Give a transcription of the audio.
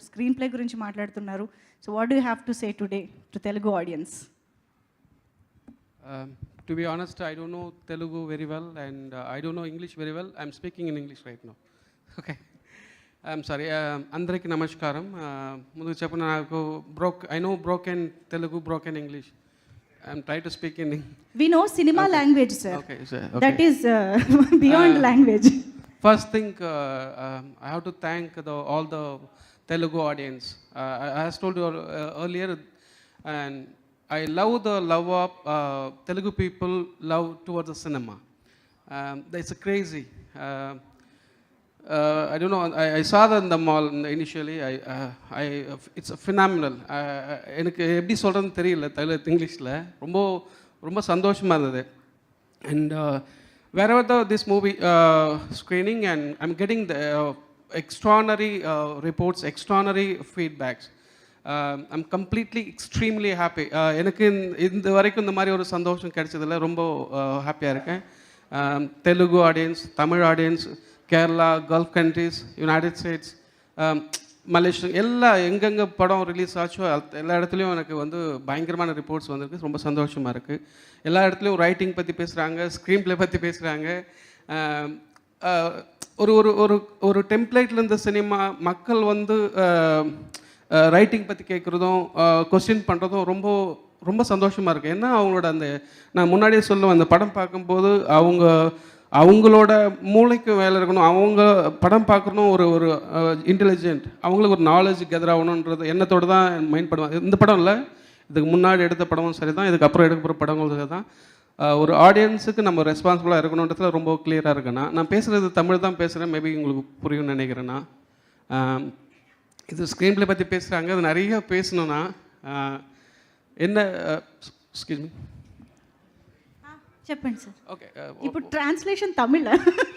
Screen play గురించి మాట్లాడుతున్నారు. So what do you have to say today to Telugu audience? To be honest, I don't know Telugu very well, and I don't know English very well. I'm speaking in English right now. Okay. I'm sorry. Andariki namaskaram. Mundu cheppana naku I know broken Telugu, broken English. I'm trying to speak in English. We know cinema Okay. language, sir. Okay, sir. Okay. That is beyond language. First thing, I have to thank all the Telugu audience. As told you earlier, and I love the love of Telugu people love towards the cinema. It's crazy. I don't know. I saw that in the mall initially. It's phenomenal. எனக்கு எப்படி சொல்கிறதுன்னு தெரியல இங்கிலீஷில். ரொம்ப ரொம்ப சந்தோஷமாக இருந்தது. And wherever this movie screening, and I'm getting the extraordinary reports, extraordinary feedbacks. I'm completely extremely happy. எனக்கு இந்த வரைக்கும் இந்த மாதிரி ஒரு சந்தோஷம் கிடைச்சதில்ல. ரொம்ப ஹாப்பியாக இருக்கேன். Telugu audience, Tamil audience, Kerala, gulf countries, United states, Malaysia, எங்கெங்கே படம் ரிலீஸ் ஆச்சோ எல்லா இடத்துலையும் எனக்கு பயங்கரமான ரிப்போர்ட்ஸ் வந்திருக்கு. ரொம்ப சந்தோஷமாக இருக்குது. எல்லா இடத்துலையும் ரைட்டிங் பற்றி பேசுகிறாங்க, ஸ்க்ரீன் ப்ளே பற்றி பேசுகிறாங்க. ஒரு ஒரு ஒரு ஒரு டெம்ப்ளேட்டில் இருந்த சினிமா மக்கள் ரைட்டிங் பற்றி கேட்குறதும் கொஸ்டின் பண்ணுறதும் ரொம்ப ரொம்ப சந்தோஷமாக இருக்குது. ஏன்னா அவங்களோட நான் முன்னாடியே சொல்லுவேன், அந்த படம் பார்க்கும்போது அவங்களோட மூளைக்கு வேலை இருக்கணும், அவங்க படம் பார்க்கணும், ஒரு ஒரு இன்டெலிஜென்ட், அவங்களுக்கு ஒரு நாலேஜ் கெதர் ஆகணுன்றது எண்ணத்தோடு தான் மைண்ட் பண்ணுவாங்க. இந்த படம் இல்லை, இதுக்கு முன்னாடி எடுத்த படமும் சரி தான், இதுக்கப்புறம் எடுக்க போகிற படங்களும் சரி தான். ஒரு ஆடியன்ஸுக்கு நம்ம ரெஸ்பான்சிபிளாக இருக்கணுன்றதுல ரொம்ப கிளியராக இருக்குண்ணா. நான் பேசுகிறது தமிழ் தான் பேசுகிறேன், மேபி உங்களுக்கு புரியும்னு நினைக்கிறேன்னா. இது ஸ்க்ரீன் ப்ளே பற்றி பேசுகிறாங்க, அது நிறைய பேசணுன்னா என்ன எக்ஸ்கியூஸ் மீ చెప్పండి సార్. ఓకే ఇప్పుడు ట్రాన్స్లేషన్ తమిళ